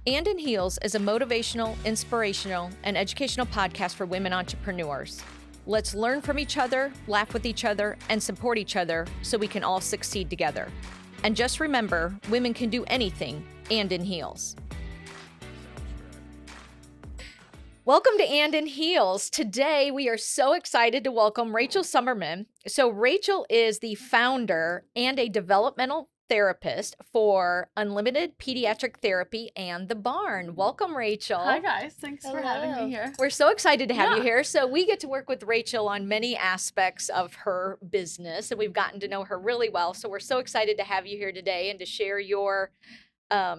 And in Heels is a motivational, inspirational, and educational podcast for women entrepreneurs. Let's learn from each other, laugh with each other, and support each other so we can all succeed together. And just remember, women can do anything, and in heels. Welcome to And in Heels. Today, we are so excited to welcome Rachael Somerman. So Rachael is the founder and a developmental therapist for Unlimited Pediatric Therapy and The Barn. Welcome, Rachael. Hi, guys. Thanks for having me here. We're so excited to have you here. So we get to work with Rachael on many aspects of her business, and we've gotten to know her really well. So we're so excited to have you here today and to share your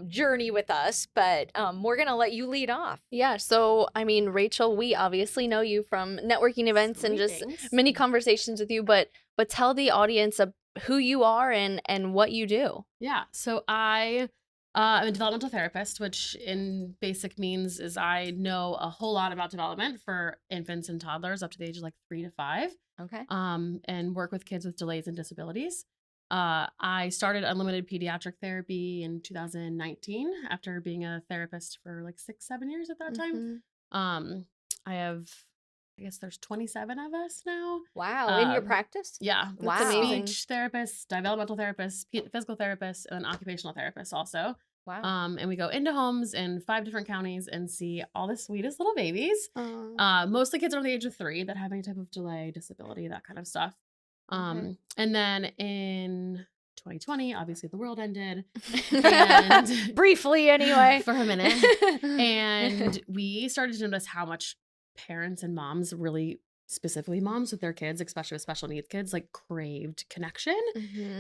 journey with us, but we're going to let you lead off. Yeah. So, I mean, Rachael, we obviously know you from networking events and just many conversations with you, but tell the audience who you are and what you do. Yeah. So I'm a developmental therapist, which in basic means is I know a whole lot about development for infants and toddlers up to the age of like 3 to 5. Okay. And work with kids with delays and disabilities. I started Unlimited Pediatric Therapy in 2019 after being a therapist for like 6-7 years at that time. I guess there's 27 of us now. Wow. In your practice? Yeah. Wow. Speech therapists, developmental therapists, physical therapists, and occupational therapists also. Wow. And we go into homes in 5 different counties and see all the sweetest little babies. Mostly kids under the age of 3 that have any type of delay, disability, that kind of stuff. And then in 2020, obviously the world ended. And briefly anyway. For a minute. And we started to notice how much parents and moms, really specifically moms with their kids, especially with special needs kids, like craved connection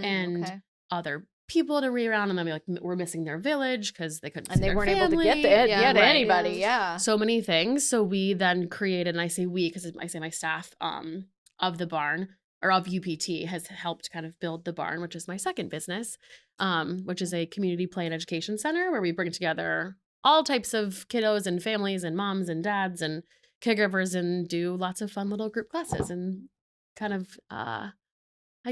and other people to be around, and then we're missing their village because they couldn't see their weren't family. able to get to anybody. Yeah. So many things. So we then created, and I say we because I say my staff of the Barn, or of UPT, has helped kind of build the Barn, which is my second business, which is a community play and education center where we bring together all types of kiddos and families and moms and dads and caregivers and do lots of fun little group classes and kind of, I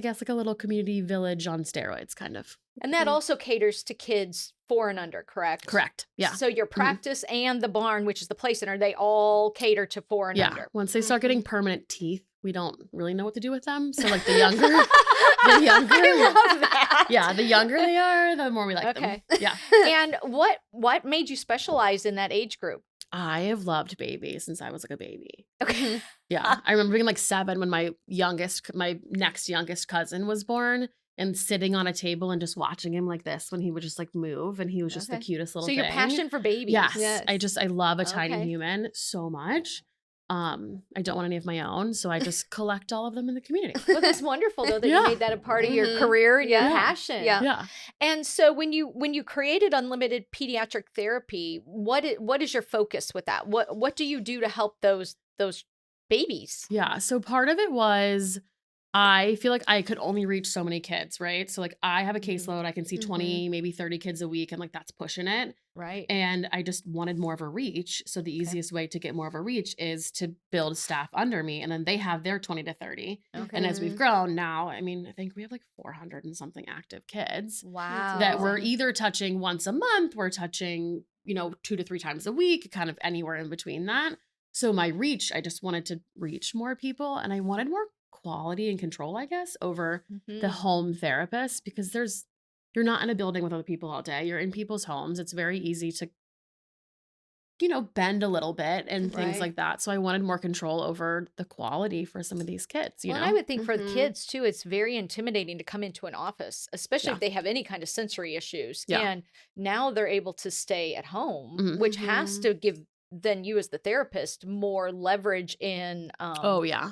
guess, like a little community village on steroids, kind of. And that also caters to kids 4 and under, correct? Correct. Yeah. So your practice and the Barn, which is the play center, they all cater to 4 and under. Once they start getting permanent teeth, we don't really know what to do with them. So like the younger, I love that. Yeah, the younger they are, the more we like them. Yeah. And what made you specialize in that age group? I have loved babies since I was like a baby. Okay. Yeah. I remember being like 7 when my next youngest cousin was born, and sitting on a table and just watching him like this when he would just like move, and he was just the cutest little thing. So your passion for babies. Yes. I love a tiny human so much. I don't want any of my own, so I just collect all of them in the community. Well, that's wonderful though that you made that a part of your career and your passion. Yeah. And so when you created Unlimited Pediatric Therapy, what is your focus with that? What do you do to help those babies? Yeah. So part of it was, I feel like I could only reach so many kids, right? So like I have a caseload, I can see 20, maybe 30 kids a week, and like that's pushing it. Right. And I just wanted more of a reach. So the easiest way to get more of a reach is to build staff under me, and then they have their 20 to 30. Okay. And as we've grown now, I mean, I think we have like 400 and something active kids. Wow. That we're either touching once a month, we're touching, 2 to 3 times a week, kind of anywhere in between that. So my reach, I just wanted to reach more people, and I wanted more quality and control, I guess, over the home therapist, because you're not in a building with other people all day. You're in people's homes. It's very easy to, bend a little bit and things like that. So I wanted more control over the quality for some of these kids, And I would think for the kids too, it's very intimidating to come into an office, especially if they have any kind of sensory issues. Yeah. And now they're able to stay at home, which has to give then you as the therapist more leverage in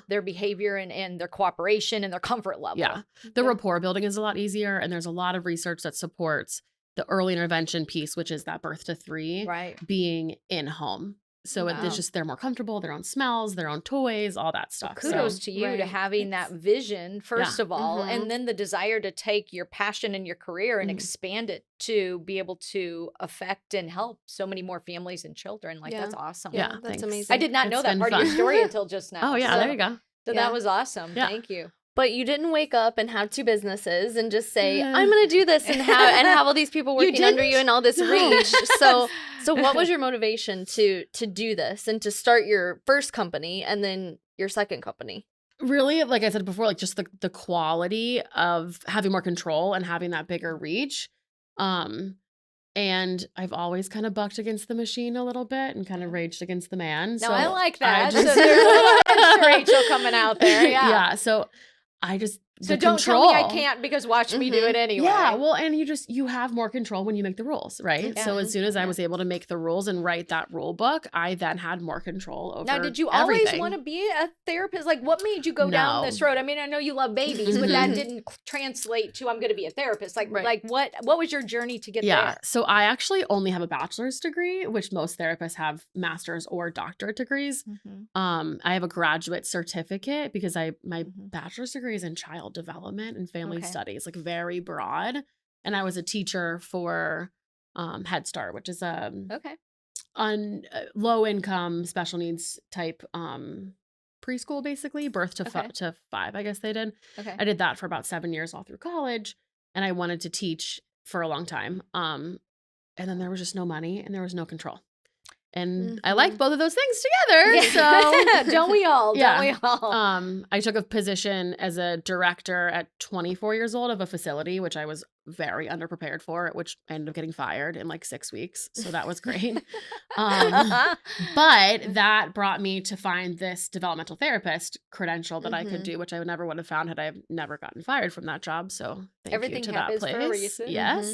their behavior and their cooperation and their comfort level. Yeah. The rapport building is a lot easier, and there's a lot of research that supports the early intervention piece, which is that birth to 3 being in home. So it's just, they're more comfortable, their own smells, their own toys, all that stuff. Well, kudos to you to having that vision, first of all, and then the desire to take your passion and your career and expand it to be able to affect and help so many more families and children. Like, that's awesome. Yeah, that's amazing. I did not know that part of your story until just now. Oh, yeah, there you go. So that was awesome. Yeah. Thank you. But you didn't wake up and have 2 businesses and just say, I'm going to do this and have all these people working under you and all this reach. So So what was your motivation to do this and to start your first company and then your second company? Really, like I said before, like just the quality of having more control and having that bigger reach. And I've always kind of bucked against the machine a little bit and kind of raged against the man. No, So I like that. just, So there's a little extra Rachel coming out there. Yeah. Yeah. So I just So the don't control. tell me I can't because watch me do it anyway. Yeah, well, and you have more control when you make the rules, right? Yeah. So as soon as I was able to make the rules and write that rule book, I then had more control over Now, did you everything. always want to be a therapist? Like, what made you go down this road? I mean, I know you love babies, but that didn't translate to I'm going to be a therapist. Like, like what was your journey to get there? So I actually only have a bachelor's degree, which most therapists have master's or doctorate degrees. I have a graduate certificate because my bachelor's degree is in child development and family studies, like very broad. And I was a teacher for Head Start, which is on low income special needs type preschool, basically birth to 5, I guess they did. I did that for about 7 years all through college, and I wanted to teach for a long time. And then there was just no money and there was no control. And I like both of those things together. So don't we all? Don't we all? I took a position as a director at 24 years old of a facility, which I was very underprepared for, which I ended up getting fired in like 6 weeks. So that was great. But that brought me to find this developmental therapist credential that I could do, which I never would have found had I never gotten fired from that job. So thank you to that place. For a reason. Yes.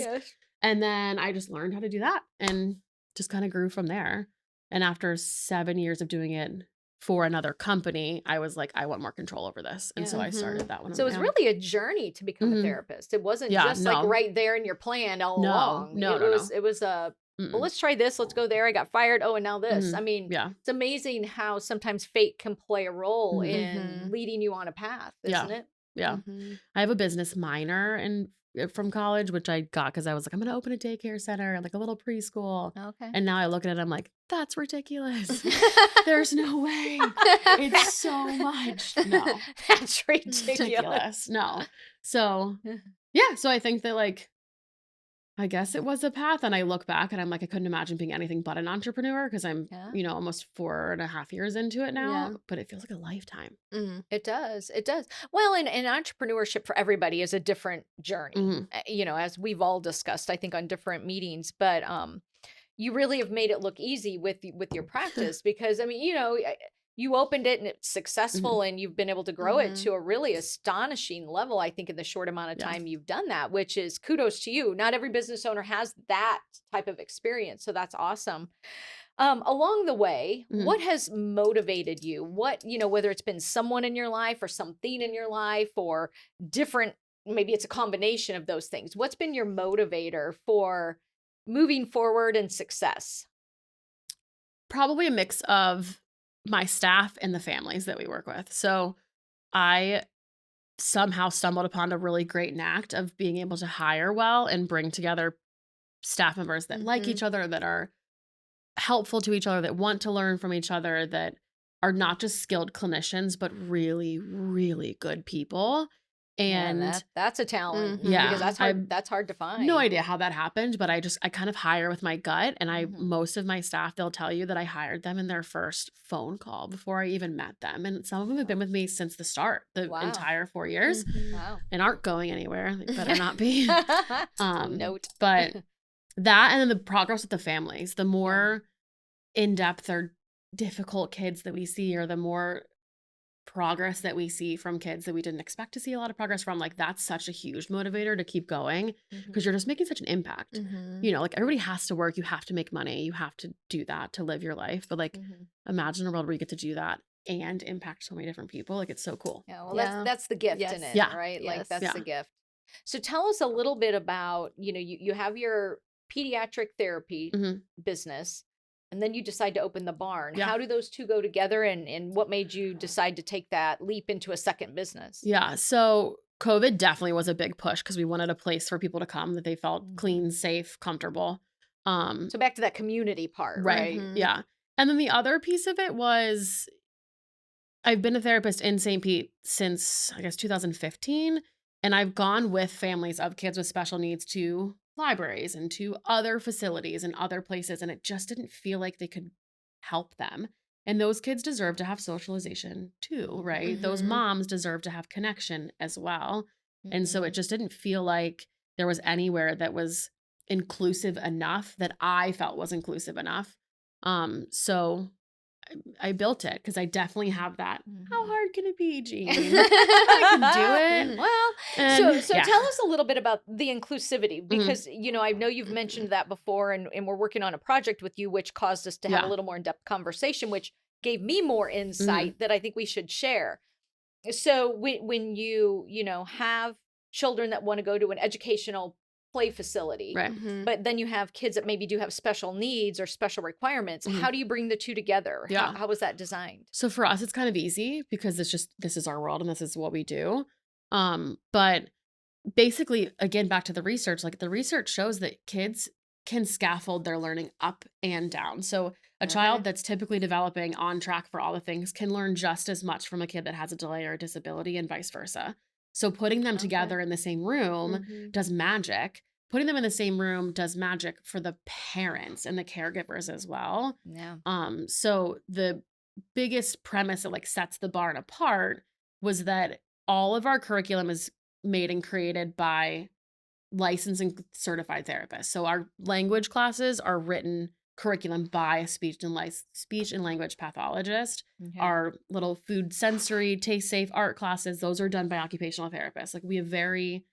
And then I just learned how to do that and just kind of grew from there. And after 7 years of doing it for another company, I was like, I want more control over this. And so I started that one. So it was really a journey to become a therapist. It wasn't just like right there in your plan all along. It was a, well, let's try this. Let's go there. I got fired. Oh, and now this. I mean, it's amazing how sometimes fate can play a role in leading you on a path, isn't it? Yeah. I have a business minor from college, which I got because I was like, I'm going to open a daycare center, like a little preschool. And now I look at it, I'm like, that's ridiculous. There's no way. It's so much. No. That's ridiculous. No. So, yeah. So I think that like, I guess it was a path. And I look back and I'm like, I couldn't imagine being anything but an entrepreneur because I'm, almost 4.5 years into it now, but it feels like a lifetime. It does. It does. Well, and entrepreneurship for everybody is a different journey, as we've all discussed, I think on different meetings, but, you really have made it look easy with your practice because, I mean, you opened it and it's successful and you've been able to grow it to a really astonishing level, I think, in the short amount of time you've done that, which is kudos to you. Not every business owner has that type of experience. So that's awesome. Along the way, what has motivated you? What, whether it's been someone in your life or something in your life or different, maybe it's a combination of those things. What's been your motivator for moving forward and success? Probably a mix of my staff and the families that we work with. So I somehow stumbled upon a really great knack of being able to hire well and bring together staff members that like each other, that are helpful to each other, that want to learn from each other, that are not just skilled clinicians, but really, really good people. And that's a talent. Because that's hard to find. No idea how that happened, but I kind of hire with my gut. And most of my staff, they'll tell you that I hired them in their first phone call before I even met them. And some of them have been with me since the start, the entire 4 years. And aren't going anywhere. They better not be. Note. But that, and then the progress with the families, the more in-depth or difficult kids that we see, or the more progress that we see from kids that we didn't expect to see a lot of progress from, like that's such a huge motivator to keep going because you're just making such an impact. Like everybody has to work, you have to make money, you have to do that to live your life, but like imagine a world where you get to do that and impact so many different people. Like it's so cool. That's the gift in it, right? Like that's the gift. So tell us a little bit about, you have your pediatric therapy business. And then you decide to open the barn. How do those two go together? And what made you decide to take that leap into a second business? Yeah. So COVID definitely was a big push because we wanted a place for people to come that they felt clean, safe, comfortable. So back to that community part, right? Yeah. And then the other piece of it was I've been a therapist in St. Pete since, I guess, 2015. And I've gone with families of kids with special needs to libraries and to other facilities and other places, and it just didn't feel like they could help them. And those kids deserve to have socialization too, right? Those moms deserve to have connection as well. And so it just didn't feel like there was anywhere that was inclusive enough, that I felt was inclusive enough. So I built it because I definitely have that. How hard can it be, Jean? I can do it. Well, so tell us a little bit about the inclusivity, because I know you've mentioned that before, and we're working on a project with you, which caused us to have a little more in-depth conversation, which gave me more insight that I think we should share. So when you have children that want to go to an educational play facility, Right. but then you have kids that maybe do have special needs or special requirements, how do you bring the two together? Yeah. How was that designed? So for us, it's kind of easy because this is our world and this is what we do. But basically, again, back to the research, like the research shows that kids can scaffold their learning up and down. So a child that's typically developing on track for all the things can learn just as much from a kid that has a delay or a disability, and vice versa. So putting them together in the same room does magic. Putting them in the same room does magic for the parents and the caregivers as well. Yeah. So the biggest premise that like sets the barn apart was that all of our curriculum is made and created by licensed and certified therapists. So our language classes are written curriculum by a speech and language pathologist. Our little food sensory, taste safe art classes, those are done by occupational therapists. Like we have very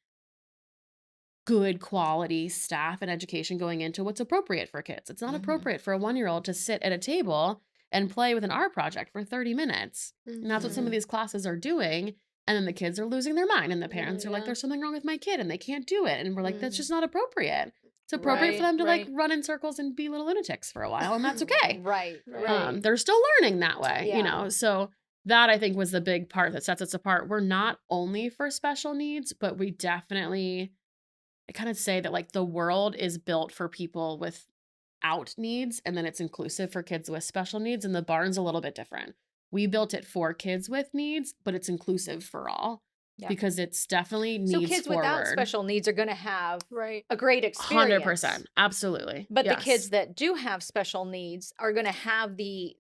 good quality staff and education going into what's appropriate for kids. It's not appropriate for a 1-year-old to sit at a table and play with an art project for 30 minutes. And that's what some of these classes are doing. And then the kids are losing their mind, and the parents are like, there's something wrong with my kid and they can't do it. And we're like, that's just not appropriate. It's appropriate for them to like run in circles and be little lunatics for a while, and that's okay. Right. They're still learning that way, So that I think was the big part that sets us apart. We're not only for special needs, but we definitely, I kind of say that like the world is built for people without needs, and then it's inclusive for kids with special needs, and the barn's a little bit different. We built it for kids with needs, but it's inclusive for all because it's definitely needs forward. So kids without special needs are going to have a great experience. 100%. Absolutely. But the kids that do have special needs are going to have the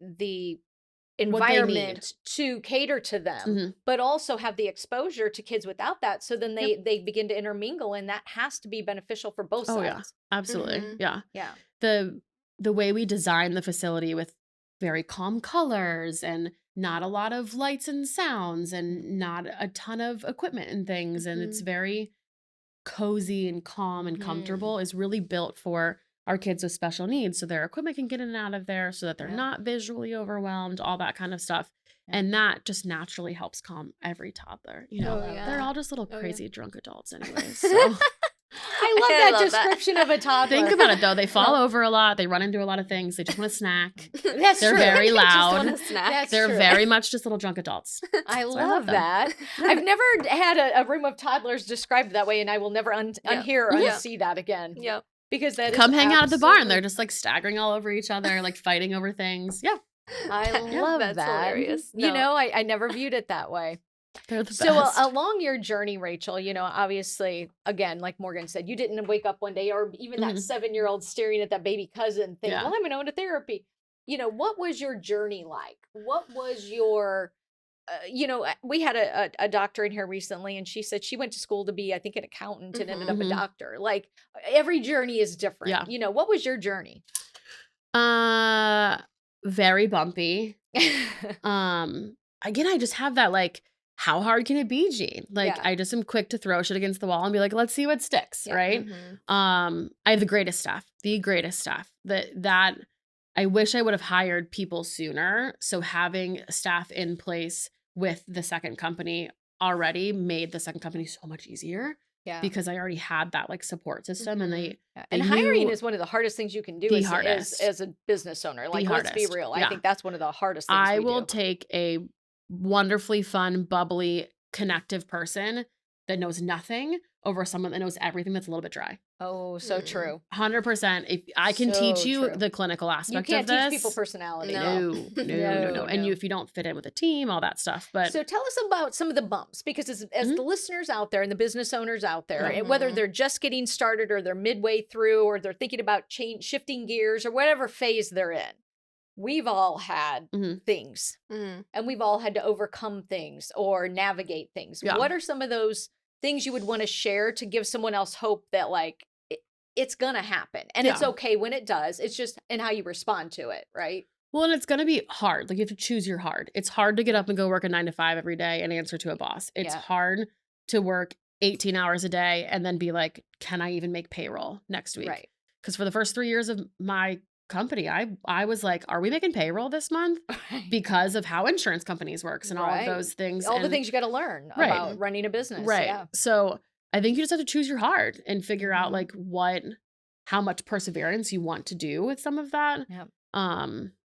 environment to cater to them, but also have the exposure to kids without that. So then they begin to intermingle, and that has to be beneficial for both sides. Yeah, absolutely. Yeah. Yeah. The way we design the facility with very calm colors and not a lot of lights and sounds and not a ton of equipment and things, and it's very cozy and calm and comfortable, is really built for our kids with special needs, so their equipment can get in and out of there, so that they're not visually overwhelmed, all that kind of stuff. And that just naturally helps calm every toddler. They're all just little crazy drunk adults anyways. So. I love that description of a toddler. Think about it though. They fall over a lot. They run into a lot of things. They just want a snack. That's They're true. very loud. They're true. very much just little drunk adults. I love that. I've never had a room of toddlers described that way, and I will never unhear or unsee that again. Yeah. Because that Come hang out at the barn. They're just like staggering all over each other, like fighting over things. Yeah. I love that. That's hilarious. I never viewed it that way. They're the best. So along your journey, Rachael, obviously, again, like Morgan said, you didn't wake up one day, or even that 7-year-old staring at that baby cousin think, well, I'm going to go to therapy. What was your journey like? What was your, we had a doctor in here recently, and she said she went to school to be, I think, an accountant and ended up a doctor. Like every journey is different. Yeah. What was your journey? Very bumpy. Again, I just have that like, how hard can it be, Jean? Like I just am quick to throw shit against the wall and be like, let's see what sticks, right? I have the greatest staff that I wish I would have hired people sooner. So having staff in place with the second company already made the second company so much easier. Yeah. Because I already had that like support system, and hiring is one of the hardest things you can do as a business owner. Like, let's be real. I think that's one of the hardest things I will take a wonderfully fun, bubbly, connective person that knows nothing over someone that knows everything that's a little bit dry. Oh, so true. 100%. If I can teach you the clinical aspect of this. You can't teach people personality. No. And if you don't fit in with a team, all that stuff. But so tell us about some of the bumps, because as the listeners out there and the business owners out there, and whether they're just getting started or they're midway through or they're thinking about shifting gears or whatever phase they're in, we've all had things and we've all had to overcome things or navigate things. Yeah. What are some of those things you would want to share to give someone else hope that like it's going to happen and it's okay when it does? It's just in how you respond to it, right? Well, and it's going to be hard. Like you have to choose your hard. It's hard to get up and go work a 9 to 5 every day and answer to a boss. It's hard to work 18 hours a day and then be like, can I even make payroll next week? Right. Because for the first 3 years of my company, I was like, are we making payroll this month? Because of how insurance companies works and all of those things. All the things you got to learn about running a business. Right. Yeah. So I think you just have to choose your hard and figure out like how much perseverance you want to do with some of that. Yeah.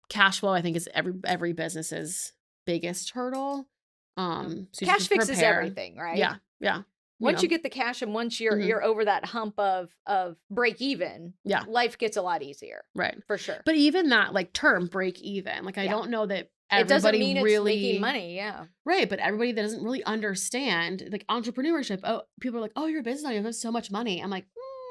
Cash flow, I think, is every business's biggest hurdle. So cash fixes everything, right? Yeah. Yeah. Once you get the cash and once you're over that hump of break even, life gets a lot easier. Right. For sure. But even that like term break even, like I don't know that everybody it doesn't mean really it's making money. Yeah. Right. But everybody that doesn't really understand like entrepreneurship. Oh, people are like, oh, you're a business owner, you have so much money. I'm like,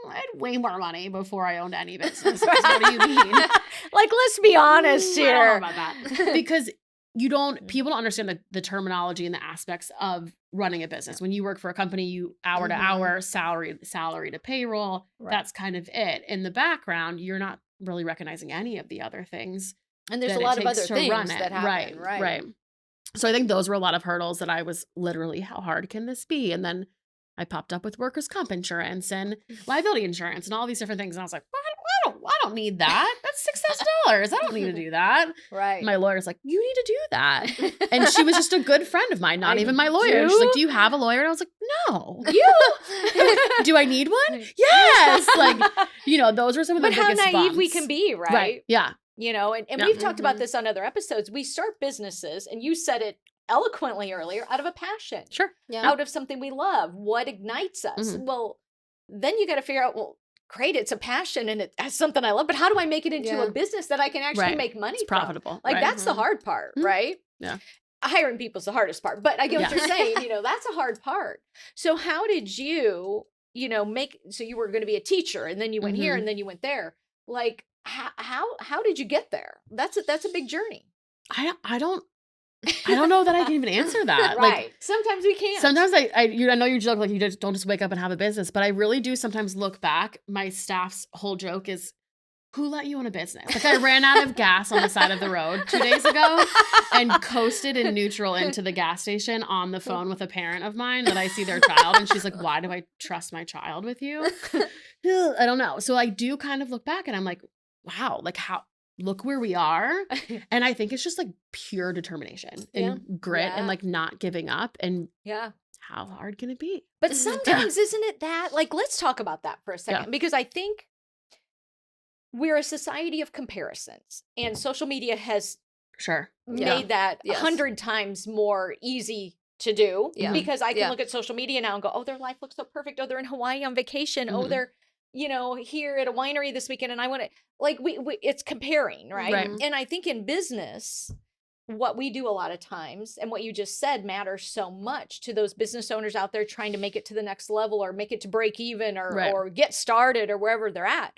I had way more money before I owned any business. What do you mean? Like, let's be honest here. I don't know about that. Because people don't understand the terminology and the aspects of running a business. When you work for a company, you hour to hour, salary to payroll. Right. That's kind of it. In the background, you're not really recognizing any of the other things. And there's a lot of other things that happen. Right. So I think those were a lot of hurdles that I was literally, how hard can this be? And then I popped up with workers' comp insurance and liability insurance and all these different things. And I was like, I don't need that. That's $6,000. I don't need to do that. Right. My lawyer's like, you need to do that. And she was just a good friend of mine, not even my lawyer. She's like, do you have a lawyer? And I was like, no. You? Do I need one? Yes. Like, those were some of the biggest bumps. But how naive we can be, right? Yeah. And we've talked about this on other episodes. We start businesses, and you said it eloquently earlier, out of a passion. Sure. Yeah. Out of something we love. What ignites us? Well, then you got to figure out, well, great, it's a passion and it's something I love, but how do I make it into a business that I can actually make money from? Profitable. Like that's the hard part, right? Yeah. Hiring people's the hardest part, but I get what you're saying, that's a hard part. So how did you, so you were going to be a teacher and then you went here and then you went there. Like how did you get there? That's a big journey. I don't know that I can even answer that. Right. Like, sometimes we can't. Sometimes I know you joke like you don't just wake up and have a business, but I really do sometimes look back. My staff's whole joke is, who let you own a business? Like I ran out of gas on the side of the road 2 days ago and coasted in neutral into the gas station on the phone with a parent of mine that I see their child. And she's like, why do I trust my child with you? I don't know. So I do kind of look back and I'm like, wow, like look where we are. And I think it's just like pure determination and grit and like not giving up. And how hard can it be? But sometimes isn't it that, like, let's talk about that for a second, because I think we're a society of comparisons and social media has made that 100 times more easy to do because I can look at social media now and go, oh, their life looks so perfect. Oh, they're in Hawaii on vacation. Oh, they're, here at a winery this weekend. And I want to like, we it's comparing, right? And I think in business, what we do a lot of times and what you just said matters so much to those business owners out there trying to make it to the next level or make it to break even or get started or wherever they're at.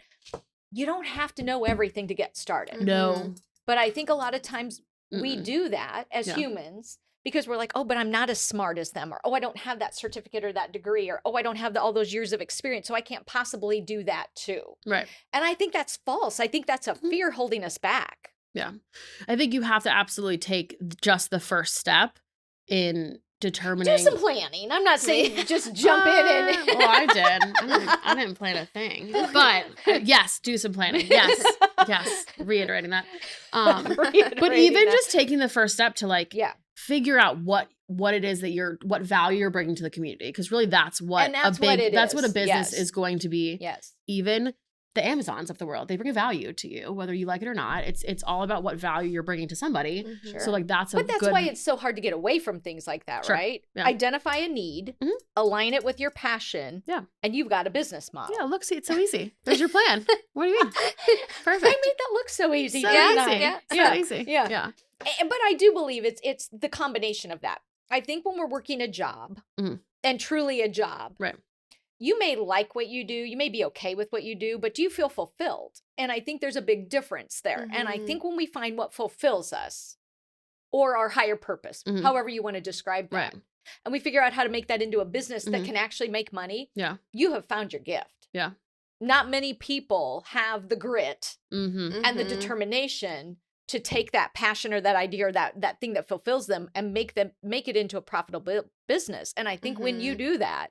You don't have to know everything to get started. No. But I think a lot of times we do that as humans because we're like, oh, but I'm not as smart as them, or, oh, I don't have that certificate or that degree, or, oh, I don't have all those years of experience, so I can't possibly do that too. Right. And I think that's false. I think that's a fear holding us back. Yeah. I think you have to absolutely take just the first step in determining. Do some planning. I'm not saying just jump in and. Well, I did. I didn't plan a thing. But yes, do some planning. Yes. Reiterating that. But even just taking the first step to like figure out what it is that what value you're bringing to the community. Because really that's what a business is going to be. Yes. Even the Amazons of the world. They bring a value to you, whether you like it or not. It's all about what value you're bringing to somebody. Sure. So like that's why it's so hard to get away from things like that, right? Yeah. Identify a need, align it with your passion, and you've got a business model. Yeah, look, see, it's so easy. There's your plan. What do you mean? Perfect. I made that look so easy. So didn't easy. I? So easy. Yeah. But I do believe it's the combination of that. I think when we're working a job and truly a job, right. You may like what you do, you may be okay with what you do, but do you feel fulfilled? And I think there's a big difference there. And I think when we find what fulfills us or our higher purpose, however you want to describe that, and we figure out how to make that into a business that can actually make money, you have found your gift. Yeah. Not many people have the grit and the determination to take that passion or that idea or that thing that fulfills them and make it into a profitable business. And I think when you do that,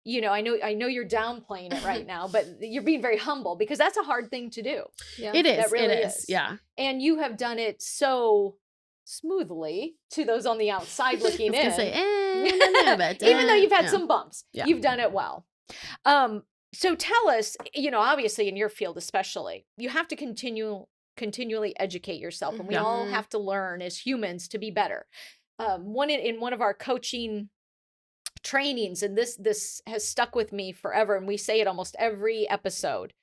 you know, I know you're downplaying it right now, but you're being very humble because that's a hard thing to do. Yeah. It is. That really it is. Yeah. And you have done it so smoothly to those on the outside looking in. Say, even though you've had some bumps, you've done it well. So tell us, you know, obviously in your field especially, you have to continually educate yourself, and we all have to learn as humans to be better. In one of our coaching trainings, and this has stuck with me forever, and we say it almost every episode.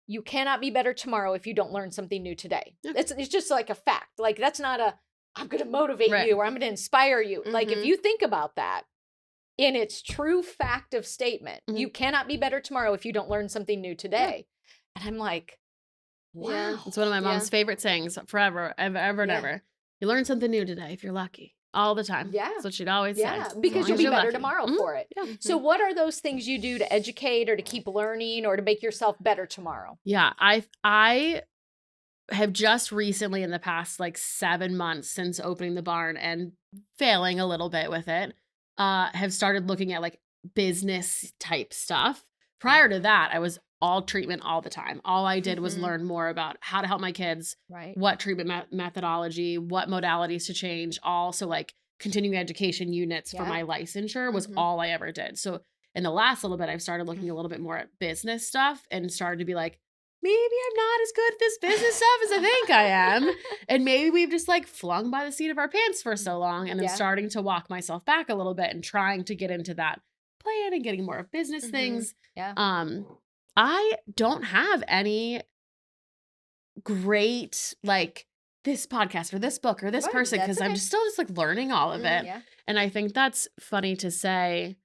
You cannot be better tomorrow if you don't learn something new today. It's just like a fact. Like that's not I'm going to motivate you or I'm going to inspire you. Like if you think about that in its true fact of statement, you cannot be better tomorrow if you don't learn something new today. And I'm like, wow. It's one of my mom's favorite sayings forever, ever and ever. You learn something new today if you're lucky. All the time. Yeah. That's what she'd always say. Yeah, because you'll be better tomorrow for it. Yeah. So what are those things you do to educate or to keep learning or to make yourself better tomorrow? Yeah, I have just recently in the past like 7 months since opening the barn and failing a little bit with it, have started looking at like business type stuff. Prior to that, I was all treatment all the time. All I did was learn more about how to help my kids, what treatment methodology, what modalities to change. Also like continuing education units for my licensure was all I ever did. So in the last little bit, I've started looking a little bit more at business stuff and started to be like, maybe I'm not as good at this business stuff as I think I am. And maybe we've just like flung by the seat of our pants for so long. And I'm starting to walk myself back a little bit and trying to get into that plan and getting more of business things. I don't have any great, like, this podcast or this book or this person because I'm still just like learning all of it. And I think that's funny to say,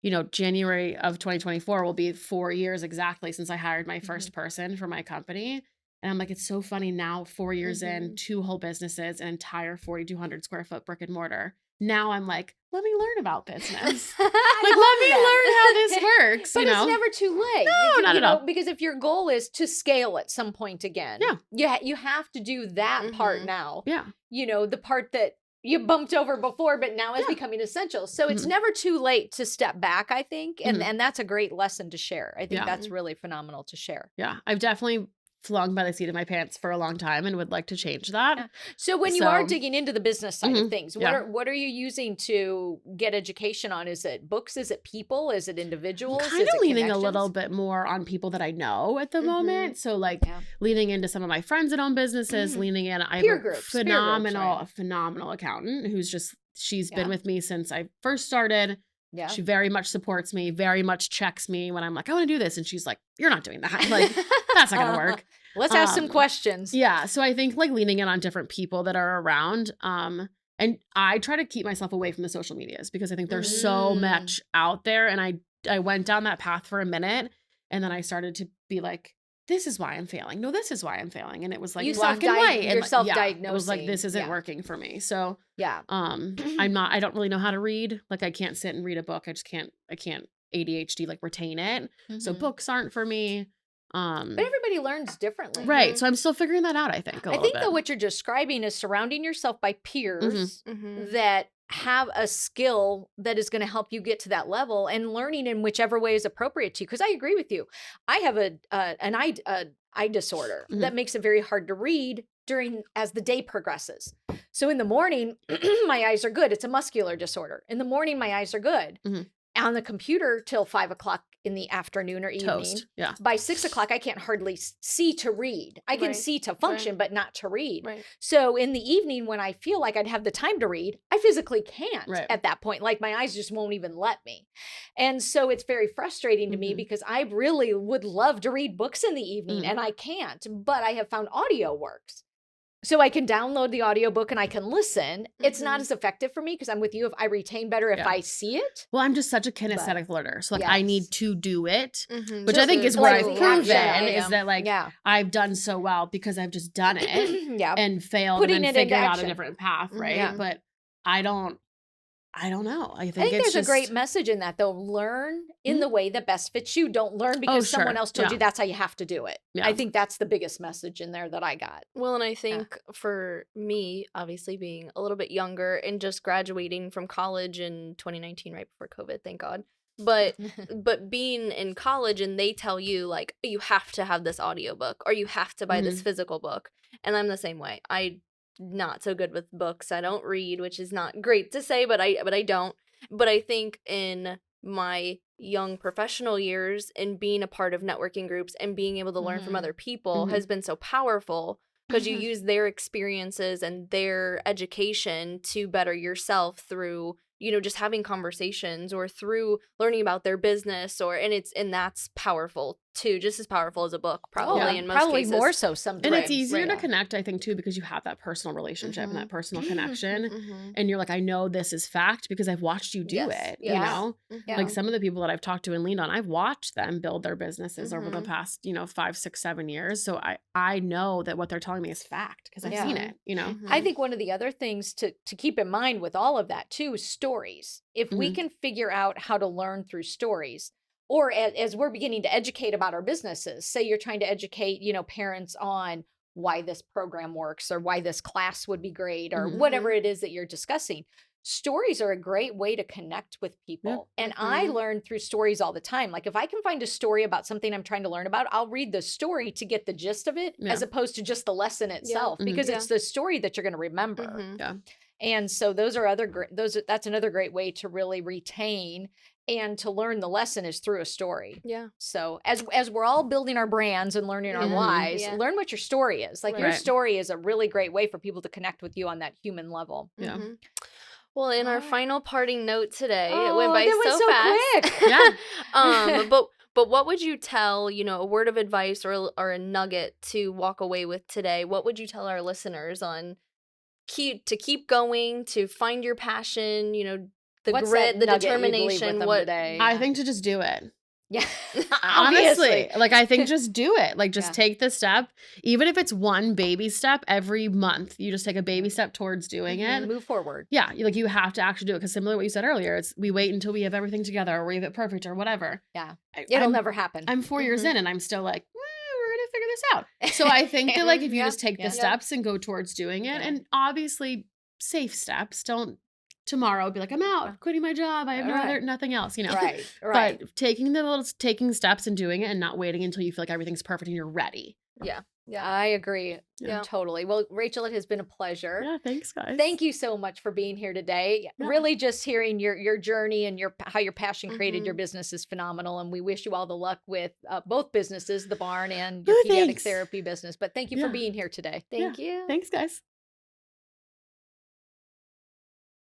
you know, January of 2024 will be 4 years exactly since I hired my first person for my company. And I'm like, it's so funny now, 4 years in, 2 whole businesses, an entire 4,200 square foot brick and mortar. Now I'm like, let me learn about business. Like, let me learn how this works. But it's never too late. No, not at all. Because if your goal is to scale at some point again, you have to do that part now. Yeah. You know, the part that you bumped over before, but now is becoming essential. So it's never too late to step back, I think. And that's a great lesson to share. I think that's really phenomenal to share. Yeah. I've definitely flung by the seat of my pants for a long time and would like to change that. So when you are digging into the business side of things, what are you using to get education on? Is it books? Is it people? Is it individuals? Kind of leaning a little bit more on people that I know at the moment. So like leaning into some of my friends that own businesses, leaning in. I have a phenomenal accountant who's she's been with me since I first started. Yeah. She very much supports me, very much checks me when I'm like, I want to do this. And she's like, you're not doing that. Like, that's not going to work. Let's ask some questions. Yeah. So I think like leaning in on different people that are around. And I try to keep myself away from the social medias because I think there's so much out there. And I went down that path for a minute and then I started to be like, this is why I'm failing. No, this is why I'm failing. And it was like black and white. You're self-diagnosing. It was like, this isn't working for me. So I don't really know how to read. Like I can't sit and read a book. I can't ADHD, like retain it. So books aren't for me. But everybody learns differently. Right. So I'm still figuring that out, I think. I think though what you're describing is surrounding yourself by peers that have a skill that is going to help you get to that level and learning in whichever way is appropriate to you. Because I agree with you. I have an eye disorder that makes it very hard to read as the day progresses. So in the morning, my eyes are good. It's a muscular disorder. In the morning, my eyes are good. on the computer till 5 o'clock in the afternoon or evening. Toast. Yeah. By 6 o'clock, I can't hardly see to read. I can Right. see to function, Right. but not to read. Right. So in the evening, when I feel like I'd have the time to read, I physically can't Right. at that point. Like my eyes just won't even let me. And so it's very frustrating to me because I really would love to read books in the evening and I can't, but I have found audio works. So I can download the audiobook and I can listen. It's not as effective for me because I'm with you. If I retain better if I see it. Well, I'm just such a kinesthetic learner. So like I need to do it, which I think is where I've proven is that like I've done so well because I've just done it and failed Putting and then it into figured out a action. different path, right? But I don't know. I think there's it's a great message in that though. Learn in the way that best fits you. Don't learn because someone else told you that's how you have to do it. I think that's the biggest message in there that I got. Well, and I think for me, obviously being a little bit younger and just graduating from college in 2019, right before COVID, thank God. But being in college and they tell you like you have to have this audiobook or you have to buy this physical book. And I'm the same way. I not so good with books. I don't read, which is not great to say, but I don't. But I think in my young professional years and being a part of networking groups and being able to learn from other people has been so powerful because you use their experiences and their education to better yourself through, you know, just having conversations or through learning about their business and that's powerful too, just as powerful as a book probably in most probably cases. more so sometimes. And it's easier to connect, I think, too, because you have that personal relationship and that personal connection. And you're like, I know this is fact because I've watched you do it, you know? Like some of the people that I've talked to and leaned on, I've watched them build their businesses over the past, you know, 5, 6, 7 years. So I know that what they're telling me is fact because I've seen it, you know? I think one of the other things to keep in mind with all of that too is stories. If we can figure out how to learn through stories, or as we're beginning to educate about our businesses, say you're trying to educate, you know, parents on why this program works or why this class would be great or whatever it is that you're discussing. Stories are a great way to connect with people. And I learn through stories all the time. Like if I can find a story about something I'm trying to learn about, I'll read the story to get the gist of it as opposed to just the lesson itself because it's the story that you're going to remember. And so those are that's another great way to really retain and to learn the lesson is through a story. So as we're all building our brands and learning our whys, learn what your story is. Like your story is a really great way for people to connect with you on that human level. Well, in our final parting note today, it Oh, went by that went so so fast. But what would you tell, you know, a word of advice or a nugget to walk away with today? What would you tell our listeners on to keep going, to find your passion, you know, the grit, the determination? Today? I think to just do it. Yeah. Honestly, like I think just do it. Like just take the step. Even if it's one baby step every month, you just take a baby step towards doing it. Move forward. Yeah. Like you have to actually do it. Because similar to what you said earlier, it's we wait until we have everything together or we have it perfect or whatever. Yeah. It'll never happen. I'm 4 years in and I'm still like, we're going to figure this out. So I think that like if you just take the steps and go towards doing it and obviously safe steps, don't tomorrow be like, I'm out, quitting my job. I have nothing else, you know? Right. But taking steps and doing it and not waiting until you feel like everything's perfect and you're ready. Yeah. I agree. Totally. Well, Rachael, it has been a pleasure. Yeah, thanks, guys. Thank you so much for being here today. Yeah. Really just hearing your journey and how your passion created your business is phenomenal. And we wish you all the luck with both businesses, the barn and your pediatric therapy business. But thank you for being here today. Thank you. Thanks, guys.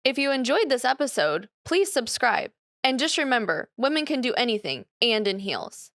If you enjoyed this episode, please subscribe. And just remember, women can do anything and in heels.